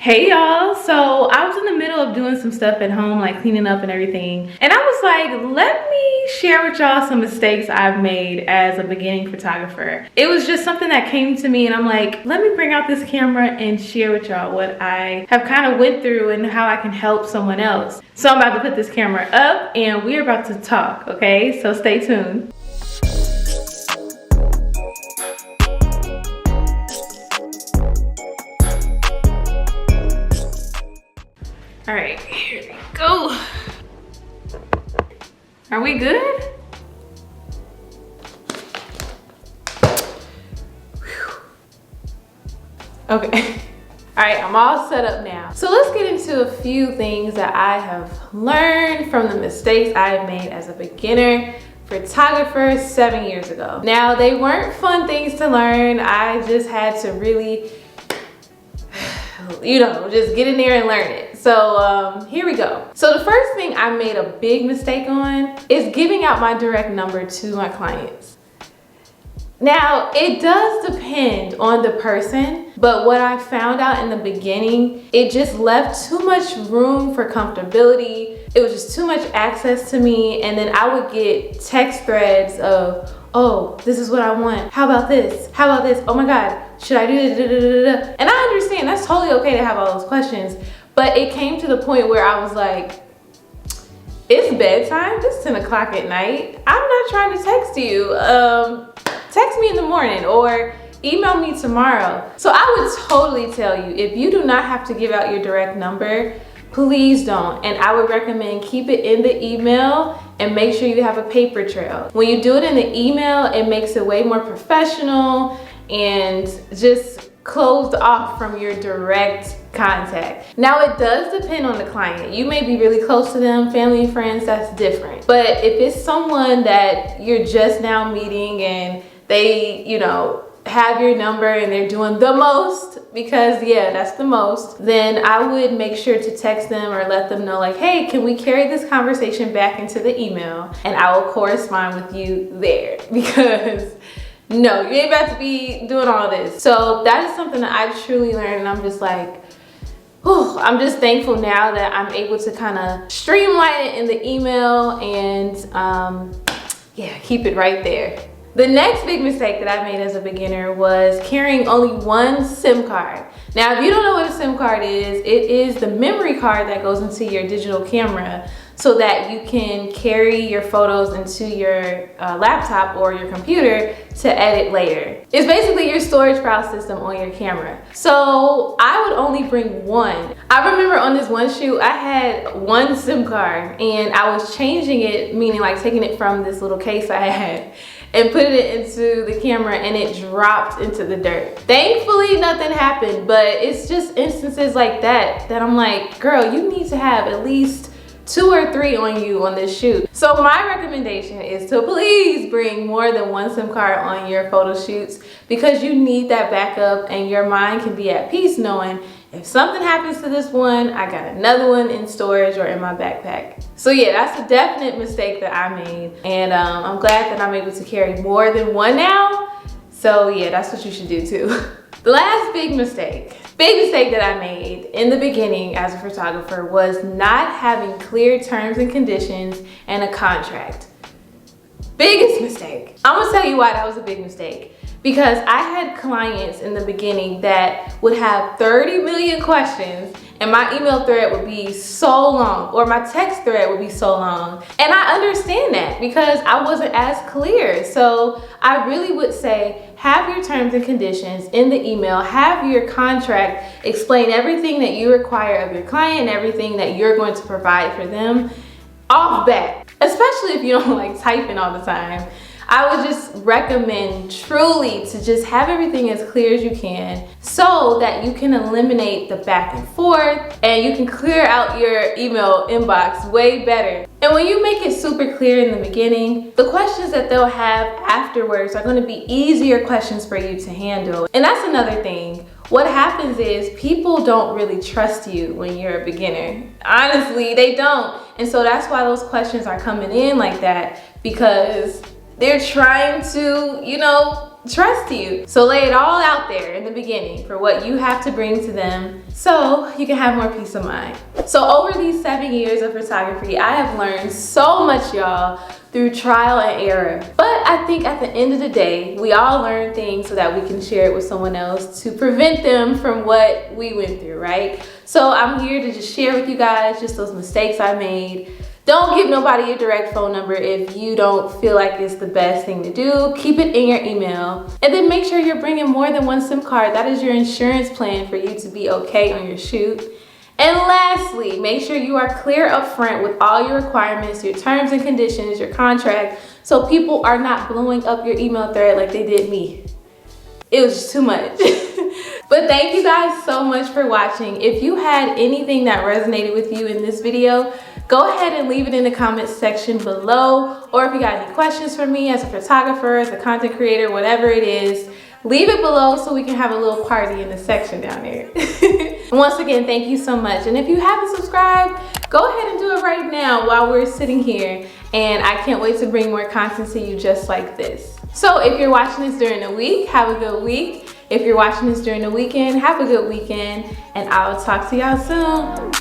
Hey y'all, so I was in the middle of doing some stuff at home, like cleaning up and everything, and I was like, let me share with y'all some mistakes I've made as a beginning photographer. It was just something that came to me and I'm like, let me bring out this camera and share with y'all what I have kind of went through and how I can help someone else. So I'm about to put this camera up and we're about to talk, okay? So stay tuned. All right, here we go. Are we good? Whew. Okay. All right, I'm all set up now. So let's get into a few things that I have learned from the mistakes I've made as a beginner photographer 7 years ago. Now, they weren't fun things to learn. I just had to really, just get in there and learn it. So here we go. So the first thing I made a big mistake on is giving out my direct number to my clients. Now, it does depend on the person, but what I found out in the beginning, it just left too much room for comfortability. It was just too much access to me, and then I would get text threads of, oh, this is what I want. How about this? How about this? Oh my God, should I do this? And I understand that's totally okay to have all those questions, but it came to the point where I was like, it's bedtime, it's 10 o'clock at night. I'm not trying to text you. Text me in the morning or email me tomorrow. So I would totally tell you, if you do not have to give out your direct number, please don't. And I would recommend keep it in the email and make sure you have a paper trail. When you do it in the email, it makes it way more professional and just closed off from your direct contact. Now, it does depend on the client. You may be really close to them, family and friends, that's different. But if it's someone that you're just now meeting and they, have your number and they're doing the most, because yeah, that's the most, then I would make sure to text them or let them know like, hey, can we carry this conversation back into the email and I will correspond with you there, because no, you ain't about to be doing all this. So that is something that I truly learned, and I'm just like, whew, I'm just thankful now that I'm able to kind of streamline it in the email and keep it right there. The next big mistake that I made as a beginner was carrying only one SIM card. Now, if you don't know what a SIM card is, it is the memory card that goes into your digital camera so that you can carry your photos into your laptop or your computer to edit later. It's basically your storage file system on your camera. So I would only bring one. I remember on this one shoot, I had one SIM card and I was changing it, meaning like taking it from this little case I had and putting it into the camera, and it dropped into the dirt. Thankfully, nothing happened, but it's just instances like that I'm like, girl, you need to have at least 2 or 3 on you on this shoot. So my recommendation is to please bring more than one SIM card on your photo shoots, because you need that backup and your mind can be at peace knowing if something happens to this one, I got another one in storage or in my backpack. So yeah, that's a definite mistake that I made, and I'm glad that I'm able to carry more than one now. So yeah, that's what you should do too. The last big mistake that I made in the beginning as a photographer was not having clear terms and conditions and a contract. Biggest mistake. I'm gonna tell you why that was a big mistake. Because I had clients in the beginning that would have 30 million questions, and my email thread would be so long, or my text thread would be so long. And I understand that because I wasn't as clear. So I really would say, have your terms and conditions in the email, have your contract, explain everything that you require of your client, everything that you're going to provide for them off bat, especially if you don't like typing all the time. I would just recommend truly to just have everything as clear as you can so that you can eliminate the back and forth and you can clear out your email inbox way better. And when you make it super clear in the beginning, the questions that they'll have afterwards are going to be easier questions for you to handle. And that's another thing. What happens is people don't really trust you when you're a beginner. Honestly, they don't. And so that's why those questions are coming in like that, because they're trying to, trust you. So lay it all out there in the beginning for what you have to bring to them so you can have more peace of mind. So over these 7 years of photography, I have learned so much, y'all, through trial and error. But I think at the end of the day, we all learn things so that we can share it with someone else to prevent them from what we went through, right? So I'm here to just share with you guys just those mistakes I made. Don't give nobody your direct phone number if you don't feel like it's the best thing to do. Keep it in your email. And then make sure you're bringing more than one SIM card. That is your insurance plan for you to be okay on your shoot. And lastly, make sure you are clear up front with all your requirements, your terms and conditions, your contract, so people are not blowing up your email thread like they did me. It was just too much. But thank you guys so much for watching. If you had anything that resonated with you in this video, go ahead and leave it in the comments section below. Or if you got any questions for me as a photographer, as a content creator, whatever it is, leave it below so we can have a little party in the section down there. Once again, thank you so much. And if you haven't subscribed, go ahead and do it right now while we're sitting here. And I can't wait to bring more content to you just like this. So if you're watching this during the week, have a good week. If you're watching this during the weekend, have a good weekend. And I'll talk to y'all soon.